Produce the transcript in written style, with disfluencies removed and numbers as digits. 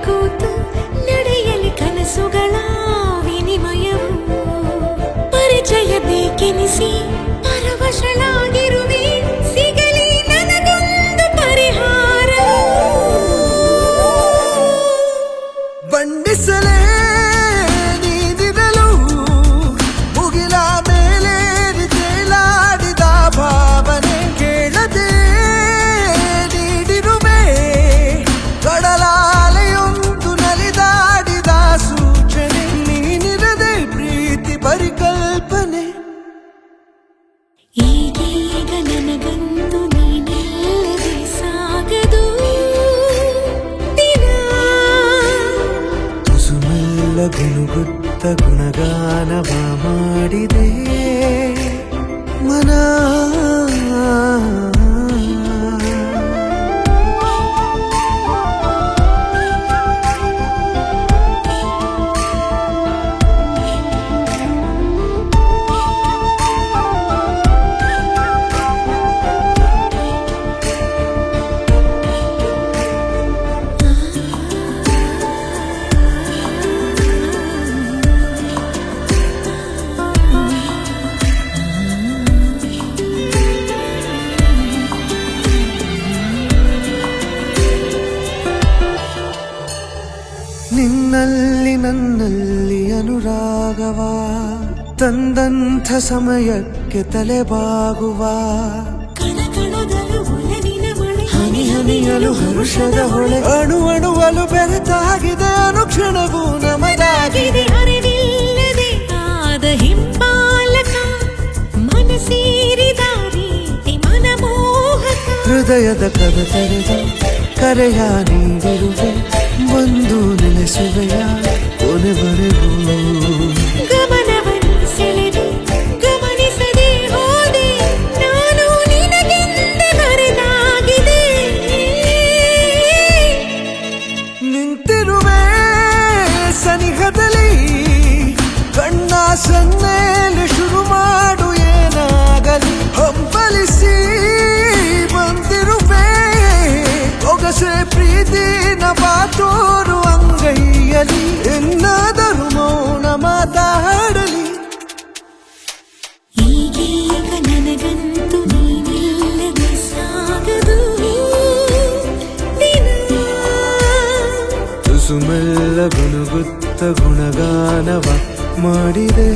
ಕೂತು ನಡೆಯಲಿ ಕನಸುಗಳ ವಿನಿಮಯವು ಪರಿಚಯ ಬೇಕೆನಿಸಿ ಪರವಶಳಾಗಿರುವೆ ಸಿಗಲಿ ನನಗೊಂದು ಪರಿಹಾರ ಬಂಡಿಸಲೇ ನೀಡಿದಲು ಮುಗಿಲ ಮೇಲೆ ತೇಲಾಡಿದ ಭಾವನೆ ಕೇಳದೆ ನೀಡಿರುವೆ ಕಡಲಾಲೆಯೊಂದು ನಲಿದಾಡಿದ ಸೂಚನೆ ನೀನಿರದೆ ಪ್ರೀತಿ ಪರಿಕಲ್ಪನೆ ಈಗೀಗ ನನಗಂತೂ ನೀನಿಲ್ಲದೆ ಸಾಗದು ದಿನ ತುಸುಮೆಲ್ಲ ಗುಣಗುತ್ತ ಗುಣಗಾನವ ಮಾಡಿದೆ ಮನ ನಿನ್ನಲ್ಲಿ ನನ್ನಲ್ಲಿ ಅನುರಾಗವ ತಂದಂಥ ಸಮಯಕ್ಕೆ ತಲೆಬಾಗುವ ಕಣಕಣದಲು ಒಲವಿನ ಮಳೆ ಹನಿ ಹನಿಯಲು ಹರುಷದ ಹೊಳೆ ಅಣು ಅಣುವಲು ಬೆರೆತಾಗಿದೆ ಅನುಕ್ಷಣವೂ ನಮದಾಗಿದೆ ಅರಿವಿಲ್ಲದೆ ಆದ ಹಿಂಪಾಲಕ ಮನಸೇರಿದ ರೀತಿ ಮನಮೋಹಕ ಹೃದಯದ ಕದ ತೆರೆದು ಕರೆಯ ನೀಡಿರುವೆ ಬಂದು ನೆಲೆಸುವೆಯ ಕೊನೆವರೆಗೂ ಗಮನವನ್ನು ಸೆಳೆದು ಗಮನಿಸದೆ ಹೋದೆ ನಾನು ನಿನಗೆಂದೇ ಬರೆದಾಗಿದೆ ನಿಂತಿರುವೆ ಸನಿಹದಲ್ಲಿ ಕಣ್ಣ ಸನ್ನೆಯಲ್ಲಿ ಶುರು ಮಾಡು ಏನಾಗಲಿ ಹಂಬಲಿಸಿ ಬಂದಿರುವೆ ಒಗಸೆ ಪ್ರೀತಿನ ಬಾತೋರು ಅಂಗೈಯಲಿ ಎನ್ನಾದರೂ ಮೌನ ಮಾತಾಡಲಿ ಈಗೀಗ ನನಗಂತೂ ನೀನಿಲ್ಲದೆ ಸಾಗದು ದಿನ ತುಸುಮೆಲ್ಲ ಗುಣಗುತ್ತ ಗುಣಗಾನವ ಮಾಡಿದೆ